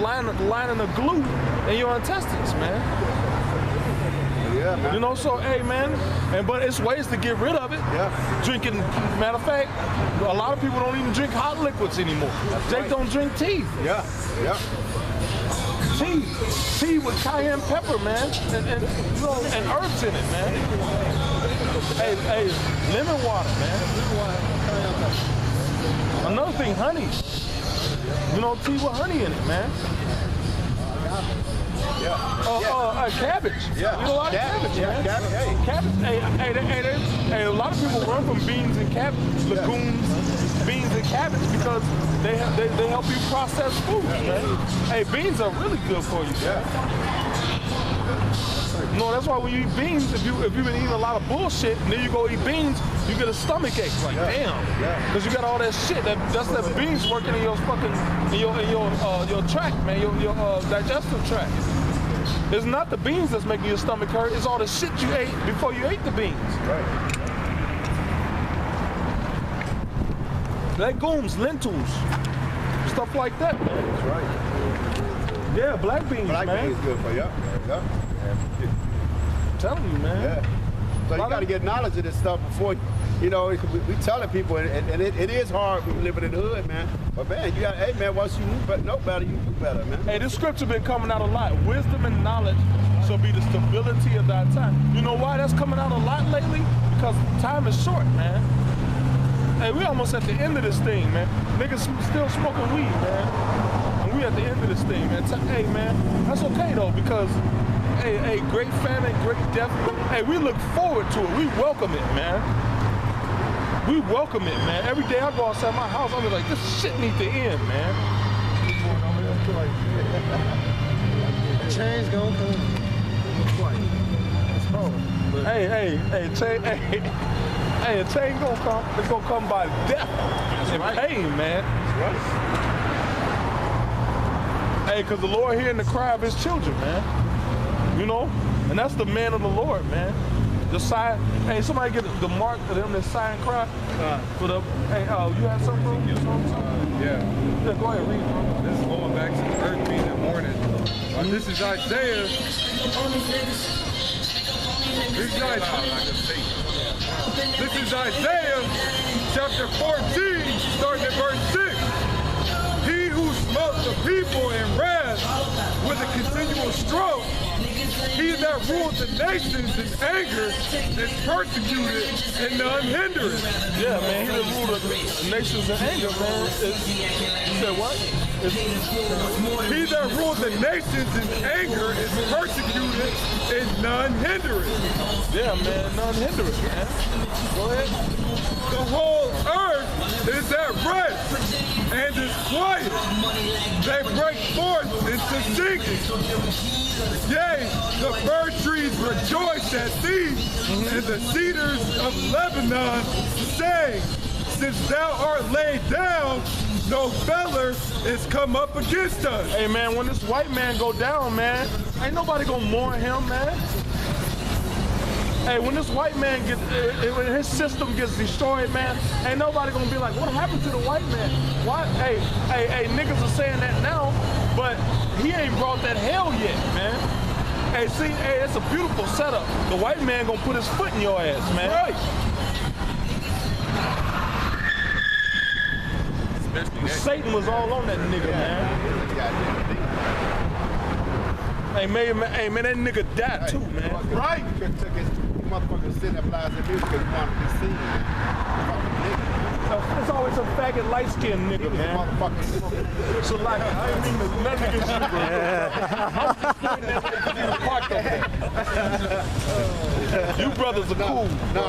lining of glue in your intestines, man. Yeah, man. You know, so hey, man, but it's ways to get rid of it. Yeah. Drinking, matter of fact, a lot of people don't even drink hot liquids anymore. They don't drink tea. Yeah, yeah. Tea with cayenne pepper, man, and herbs in it, man. Hey, lemon water, man. Another thing, honey. You know, tea with honey in it, man. Cabbage. Yeah. You know, a lot of cabbage, man. Cabbage. Hey, a lot of people run from beans and cabbage, legumes, beans and cabbage because they help you process food, man. Hey, beans are really good for you, man. No, that's why when you eat beans, if you've been eating a lot of bullshit and then you go eat beans, you get a stomach ache. Like, damn, because you got all that shit. That's that beans working in your fucking your tract, man, your digestive tract. It's not the beans that's making your stomach hurt. It's all the shit you ate before you ate the beans. Right. Legumes, lentils, stuff like that, man. That's right. Yeah, black beans, Black man. beans good for you. Yeah. I'm telling you, man. Yeah. So you got to get knowledge of this stuff before, you know, we telling people, and it is hard when you living in the hood, man. But man, you got, hey man, once you know better, you do better, man. Hey, this scripture been coming out a lot. Wisdom and knowledge shall be the stability of thy time. You know why that's coming out a lot lately? Because time is short, man. Hey, we almost at the end of this thing, man. Niggas still smoking weed, man. And we at the end of this thing, man. Hey, man, that's okay though, because hey, great famine, great death. Hey, we look forward to it. We welcome it, man. We welcome it, man. Every day I go outside my house, I'm like, this shit needs to end, man. Change gonna come. It's hard. Hey, a change gonna come. It's gonna come by death and pain, man. Hey, because the Lord hearing the cry of his children, man. You know? And that's the man of the Lord, man. The sign. Hey, somebody get the mark of them that sign cry. For the. Hey, you had something, bro? Yeah. Yeah, go ahead, read, bro. This is going back to the earth being the morning. This is Isaiah. This is Isaiah chapter 14, starting at verse 6. He who smote the people in wrath with a continual stroke, he that ruled the nations in anger is persecuted and none hindered. Yeah, man, he that ruled the nations in anger, man. You said what? He that ruled the nations in anger is persecuted and none hindered. Yeah, man, none hindered, man. Go ahead. The whole earth is at rest and is quiet. They break forth into singing. Yea, the fir trees rejoice at thee, and the cedars of Lebanon say, since thou art laid down, no feller is come up against us. Hey, man, when this white man go down, man, ain't nobody gonna mourn him, man. Hey, when this white man gets, when his system gets destroyed, man, ain't nobody gonna be like, what happened to the white man? What? Hey, niggas are saying that now, but he ain't brought that hell yet, man. Hey, see, hey, it's a beautiful setup. The white man gonna put his foot in your ass, man. Right. Satan was all on that nigga, man. Hey, man, that nigga died too, man. Right. Took his motherfucker sitting there blasting music because he wanted to be seen. It's always a faggot light-skinned nigga, man. So like, I ain't mean to nothing against you, bro. You brothers are cool. No,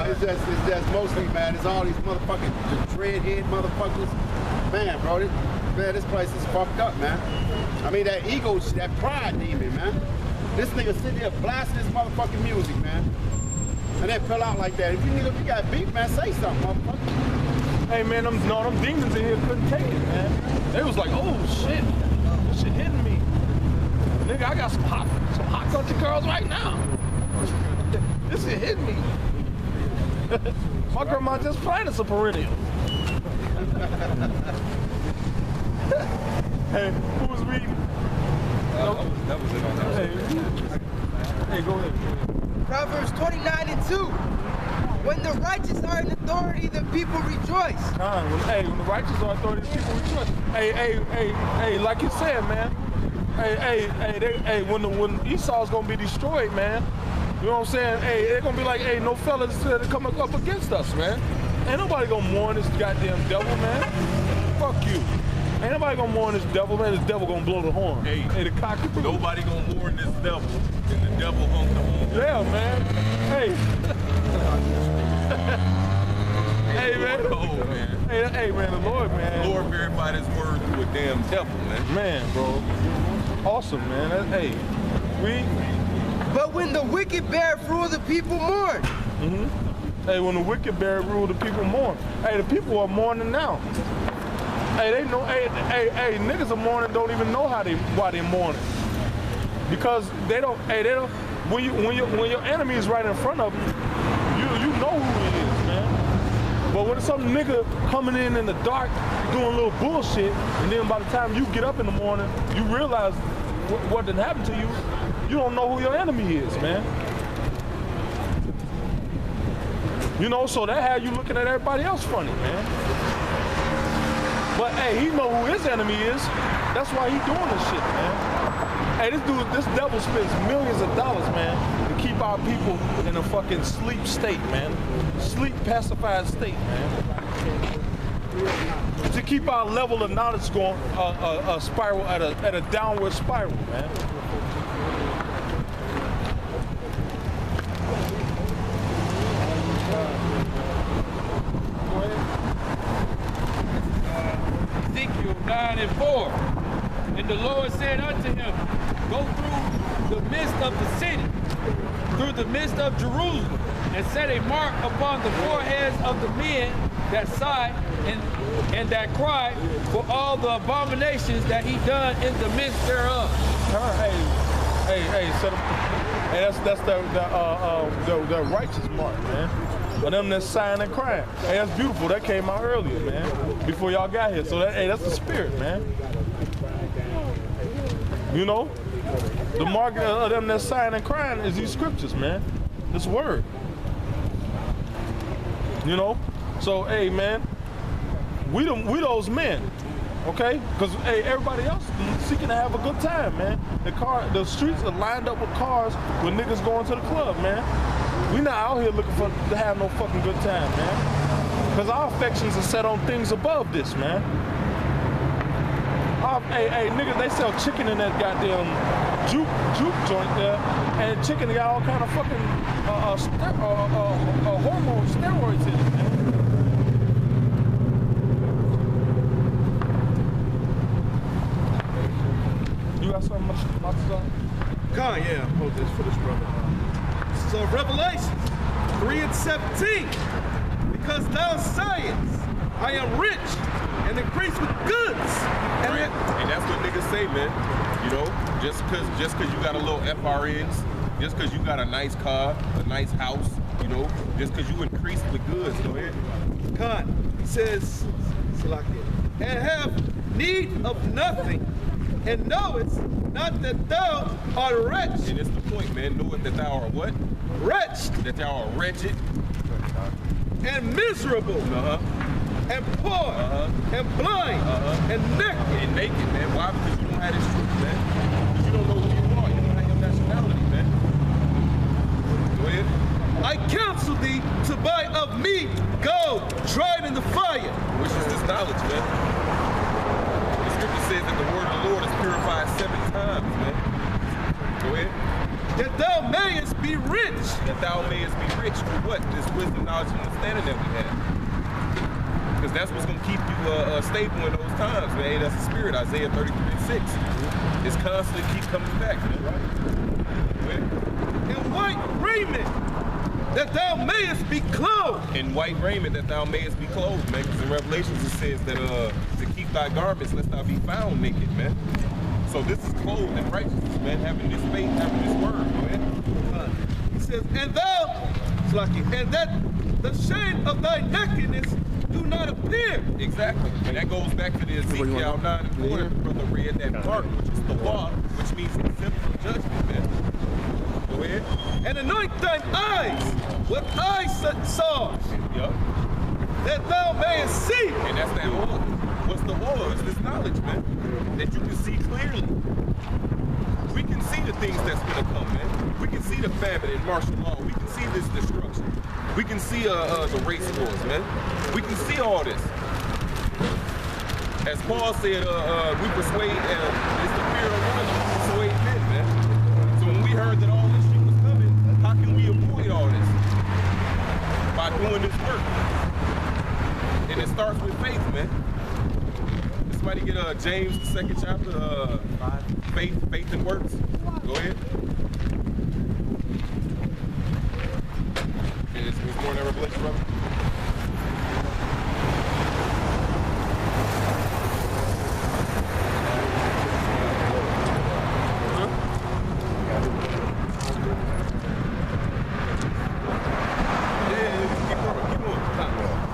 it's just mostly, man. It's all these motherfucking dreadhead motherfuckers. Man, bro, this place is fucked up, man. I mean, that ego, that pride demon, man. This nigga sitting here blasting this motherfucking music, man. And then fell out like that. If you got beef, man, say something, motherfucker. Hey, man, them demons in here couldn't take it, man. They was like, oh, shit. This shit hitting me. Nigga, I got some hot country girls right now. This shit hitting me. My grandma just planted some perennials. Hey, who was reading? That was it on that. Hey, go ahead. Proverbs 29:2. When the righteous are in authority, the people rejoice. When the righteous are authority, people rejoice. Hey, like you said, man. When Esau's gonna be destroyed, man. You know what I'm saying? Hey, they're gonna be like, hey, no fellas coming up against us, man. Ain't nobody gonna mourn this goddamn devil, man. Fuck you. Ain't nobody gonna mourn this devil, man. This devil gonna blow the horn. Hey, the cocky. Nobody gonna mourn this devil. And the devil hung the horn. Yeah, man. Hey. Hey, man. Oh, man. Hey, man, the Lord, man. The Lord verified his word through a damn devil, man. Man, bro. Awesome, man. But when the wicked bear rule, the people mourn. Hey, when the wicked bear rule, the people mourn. Hey, the people are mourning now. Hey, they know. Hey, niggas are mourning. Don't even know why they mourning. Because they don't. Hey, they don't. When your enemy is right in front of you, you know who he is, man. But when some nigga coming in the dark, doing a little bullshit, and then by the time you get up in the morning, you realize what done happened to you. You don't know who your enemy is, man. You know, so that had you looking at everybody else funny, man. But hey, he know who his enemy is. That's why he doing this shit, man. Hey, this devil spends millions of dollars, man, to keep our people in a fucking sleep state, man. Sleep pacified state, man. To keep our level of knowledge going a spiral at a downward spiral, man. Ezekiel 9:4. And the Lord said unto him, go through the midst of the city, through the midst of Jerusalem, and set a mark upon the foreheads of the men that sigh and that cry for all the abominations that he done in the midst thereof. That's the righteous mark, man. Of them that's sighing and crying. Hey, that's beautiful. That came out earlier, man. Before y'all got here. So that's the spirit, man. You know? The mark of them that's sighing and crying is these scriptures, man. This word. You know? So, hey, man, we those men, okay? Because, hey, everybody else is seeking to have a good time, man. The streets are lined up with cars with niggas going to the club, man. We not out here looking to have no fucking good time, man. Because our affections are set on things above this, man. Hey, niggas, they sell chicken in that goddamn juke joint there, and chicken got all kind of fucking hormone steroids in it, man. You got something about to say? God, yeah, hold this for this brother. So Revelation 3:17, because thou sayest, I am rich and increased with goods. And that's what niggas say, man. You know, just cause you got a little FRNs, just cause you got a nice car, a nice house, you know, just cause you increased with goods, go ahead. God, he says, and have need of nothing, and knowest not that thou art wretched. And it's the point, man. Know that thou art what? Wretched. That thou art wretched. And miserable. And poor. And blind. And naked. And naked, man. Why? Because you don't have this truth, man. Because you don't know who you are. You don't have your nationality, man. Go ahead. I counsel thee to buy of me gold tried in the fire. Which is this knowledge, man. The scripture says that the word of the Lord is purified 7 times, man. Go ahead. That thou mayest be rich. That thou mayest be rich through what? This wisdom, knowledge, and understanding that we have. Because that's what's going to keep you stable in those times, man. Hey, that's the spirit, Isaiah 33:6. It's constantly keep coming back, man. Go ahead. In white raiment, that thou mayest be clothed. In white raiment, that thou mayest be clothed, man. Because in Revelations it says that to keep thy garments, lest thou be found naked, man. So this is clothed in righteousness, man, having this faith, having this word, man. He says, and thou, and that the shame of thy nakedness do not appear. Exactly. And that goes back to the Ezekiel 9 and 4 that the brother read, that part, which is the law, which means exemplary judgment, man. Go ahead. And anoint thine eyes with eye salve, Yup. that thou mayest see. And that's that oil. What's the oil? It's this knowledge, man, that you can see clearly. We can see the things that's gonna come, man. We can see the famine and martial law. We can see this destruction. We can see the race wars, man. We can see all this. As Paul said, we persuade, it's the fear of one who persuade men, man. So when we heard that all this shit was coming, how can we avoid all this? By doing this work. And it starts with faith, man. Somebody get James, the 2nd chapter, faith and works. Go ahead. Okay, it's more than revelation, brother.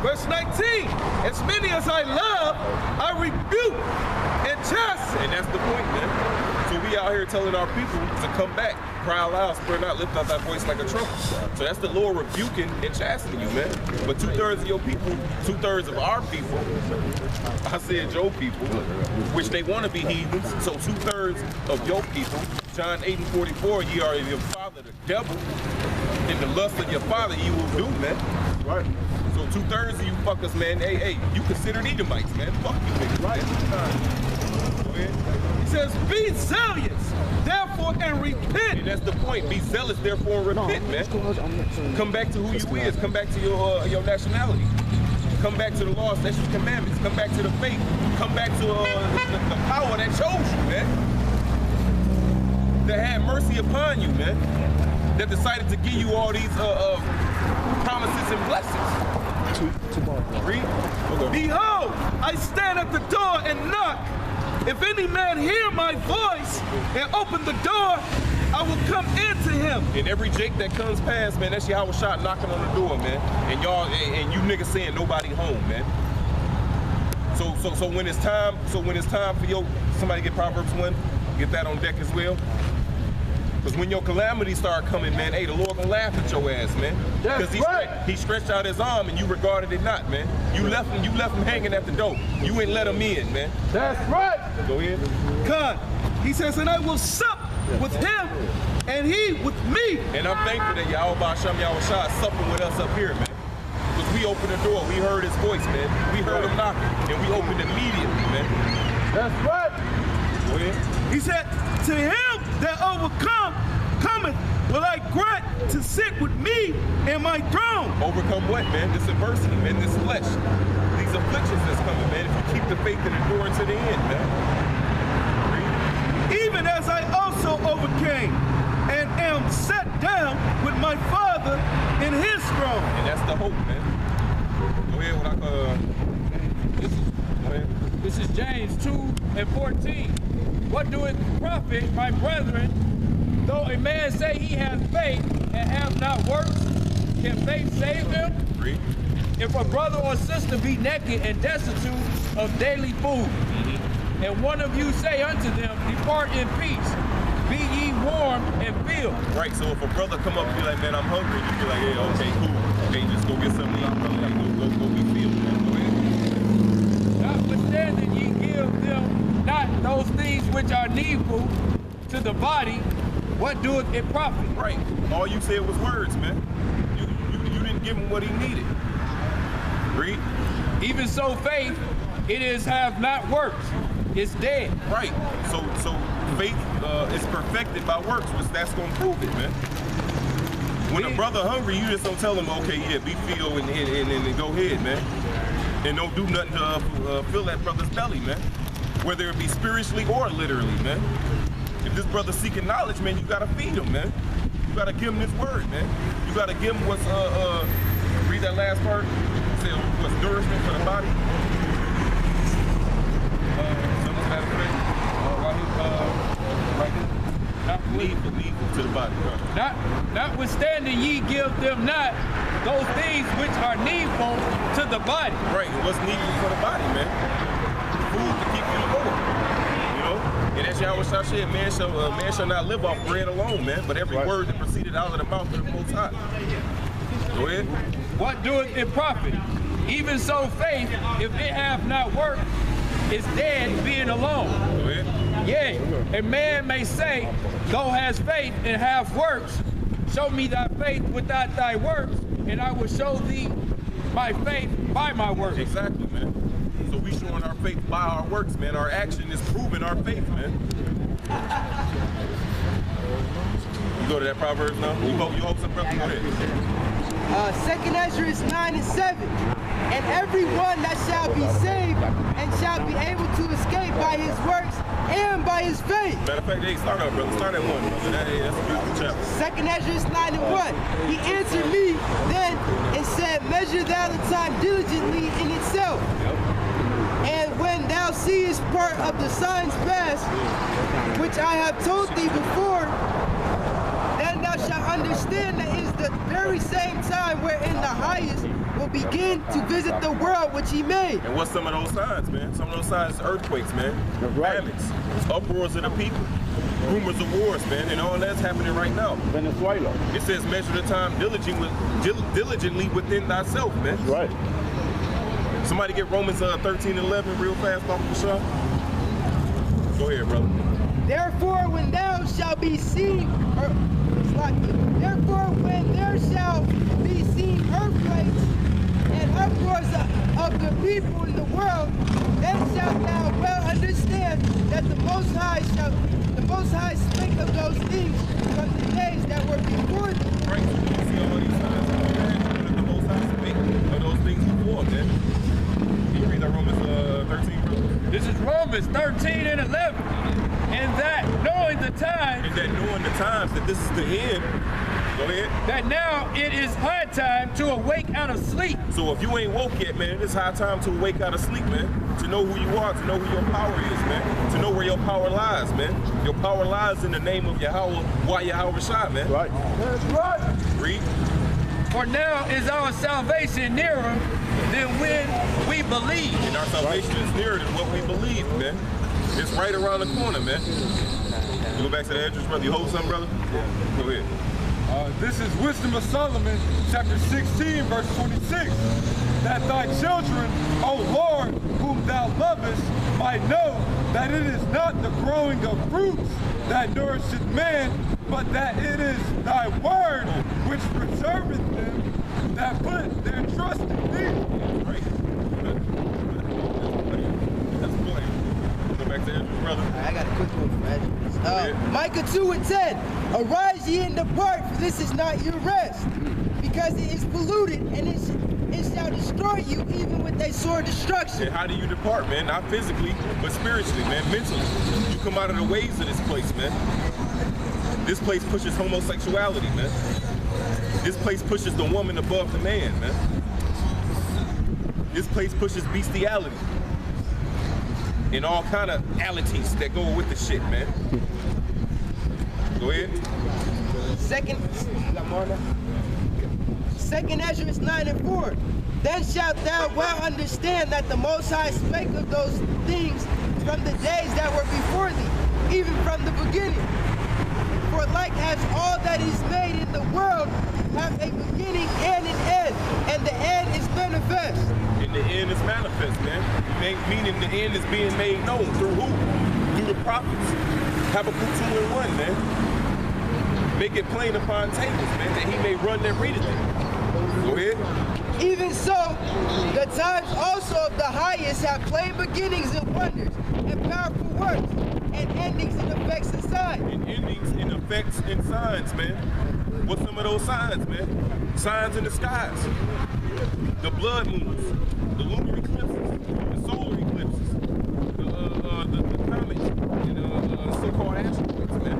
Verse 19, as many as I love, I rebuke and chasten. And that's the point, man. So we out here telling our people to come back, cry aloud, spread out, lift out that voice like a trumpet. So that's the Lord rebuking and chastening you, man. But 2/3 of your people, 2/3 of our people, I said your people, which they want to be heathens. So 2/3 of your people, John 8 and 44, ye are of your father the devil, and the lust of your father you will do, man. Right. So 2/3 of you fuckers, man, hey, you considered Edomites, man. Fuck you niggas, right? Go ahead. He says, be zealous, therefore, and repent. And that's the point. Be zealous, therefore, and repent, man. Come back to who you is. Come back to your nationality. Come back to the law, statutes, commandments. Come back to the faith. Come back to the power that chose you, man. That had mercy upon you, man. That decided to give you all these promises and blessings. Read. Okay. Behold, I stand at the door and knock. If any man hear my voice and open the door, I will come into him. And every Jake that comes past, man, that's Yahweh shot knocking on the door, man. And y'all, and you niggas saying nobody home, man. So when it's time, for somebody get Proverbs 1, get that on deck as well. Because when your calamities start coming, man, hey, the Lord gonna laugh at your ass, man. Because he stretched out his arm and you regarded it not, man. You left him hanging at the door. You ain't let him in, man. That's right. Go ahead. God, he says, and I will sup with him and he with me. And I'm thankful that Yahweh Shem Yahweh Shah is supping with us up here, man. Because we opened the door, we heard his voice, man. We heard him knocking, and we opened immediately, man. That's right. Go ahead. He said, to him that cometh will I grant to sit with me in my throne. Overcome what, man? This adversity, man, this flesh. These afflictions that's coming, man. If you keep the faith and endure to the end, man. Read. Even as I also overcame and am set down with my Father in his throne. And that's the hope, man. Go ahead, This is James 2 and 14. What doeth profit, my brethren, though a man say he has faith and have not works? Can faith save him? Read. If a brother or sister be naked and destitute of daily food, and one of you say unto them, depart in peace, be ye warm and filled. Right, so if a brother come up and be like, man, I'm hungry, you be like, yeah, okay, cool. Okay, just go get something to eat, brother. Like, go be filled, man. Go ahead. Notwithstanding ye give them not those things which are needful to the body, what doeth it profit? Right. All you said was words, man. You didn't give him what he needed. Read. Even so faith, it is have not works. It's dead. Right. So faith is perfected by works, which that's gonna prove it, man. When a brother hungry, you just don't tell him, okay, yeah, be filled and go ahead, man. And don't do nothing to fill that brother's belly, man. Whether it be spiritually or literally, man. If this brother's seeking knowledge, man, you gotta feed him, man. You gotta give him this word, man. You gotta give him what's read that last part. Say what's nourishment for the body. needful to the body, bro. Notwithstanding, ye give them not those things which are needful to the body. Right, and what's needful for the body, man? Food to keep you going. You know? And that's Yahweh Shah said, man shall not live off bread alone, man, but every word that proceeded out of the mouth of the Most High. Go ahead. What doeth it profit? Even so faith, if it hath not worked, is dead being alone. Go ahead. Yea, a man may say, thou hast faith and have works. Show me thy faith without thy works, and I will show thee my faith by my works. Exactly, man. So we showing our faith by our works, man. Our action is proving our faith, man. You go to that Proverbs now? You hope some brother go ahead. 2 Ezra 9:7. And everyone that shall be saved and shall be able to escape by his works and by his faith. Matter of fact, hey, start up, brother. Start at 1, brother. That's a beautiful chapter. 2 Ezra 9:1. He answered me then and said, measure thou the time diligently in itself. And when thou seest part of the signs pass, which I have told thee before, then thou shalt understand that it is the very same time wherein the highest will begin to visit the world which he made. And what's some of those signs, man? Some of those signs is earthquakes, man. Famines, uproars of the people, rumors of wars, man, and all that's happening right now. Venezuela. It says measure the time diligently within thyself, man. That's right. Somebody get Romans 13:11 real fast off the shot. Go ahead, brother. Therefore, when thou shalt be seen, therefore, when there shall be seen earthquakes and uproars of the people in the world, then shalt thou well understand that the Most High spake of those things from the days that were before thee. Right, so you see all these signs, man. The Most High spake of those things before, man. Can you read that Romans 13, brother? This is Romans 13:11. And that knowing the time, And that knowing the times, that this is the end. Go ahead. that now it is high time to awake out of sleep. So if you ain't woke yet, man, it is high time to wake out of sleep, man. To know who you are, to know who your power is, man. To know where your power lies, man. Your power lies in the name of Yahweh, why Yahweh Shai, man. Right. That's right. Read. For now is our salvation nearer than when we believe. And our salvation is nearer than what we believe, man. It's right around the corner, man. You go back to the address, brother. You hold something, brother? Go ahead. This is Wisdom of Solomon, chapter 16, verse 26. That thy children, O Lord, whom thou lovest, might know that it is not the growing of fruits that nourisheth man, but that it is thy word which preserveth them that put their trust in thee. Right. That's plain. Go back to Andrew, brother. I got a quick one from Ezra. Micah 2:10. Arise ye and depart, for this is not your rest, because it is polluted, and it shall destroy you even with a sore destruction. And how do you depart, man? Not physically, but spiritually, man, mentally. You come out of the ways of this place, man. This place pushes homosexuality, man. This place pushes the woman above the man, man. This place pushes bestiality. And all kind of alities that go with the shit, man. Go ahead. Second Ezra 9:4. Then shalt thou well understand that the Most High spake of those things from the days that were before thee, even from the beginning. For like as all that is made in the world have a beginning and an end, and the end is manifest. And the end is manifest, man. Meaning the end is being made known through who? Through the prophets. Habakkuk 2:1, man. Make it plain upon tables, man, that he may run that readeth it. Go ahead. Even so, the times also of the highest have plain beginnings and wonders, and powerful works, and endings and effects and signs. And endings and effects and signs, man. What's some of those signs, man? Signs in the skies. The blood moons, the lunar eclipses, the solar eclipses, the comets, and so-called asteroids, man.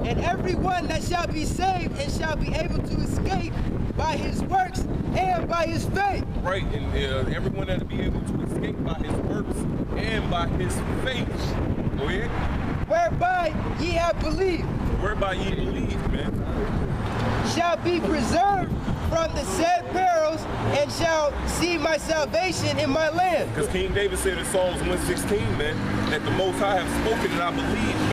And everyone that shall be saved and shall be able to escape by his works and by his faith. Right, and everyone that will be able to escape by his works and by his faith. Go ahead. Whereby ye have believed Whereby ye believe, man. shall be preserved from the said perils and shall see my salvation in my land. Because King David said in Psalms 116, man, that the Most High have spoken and I believe.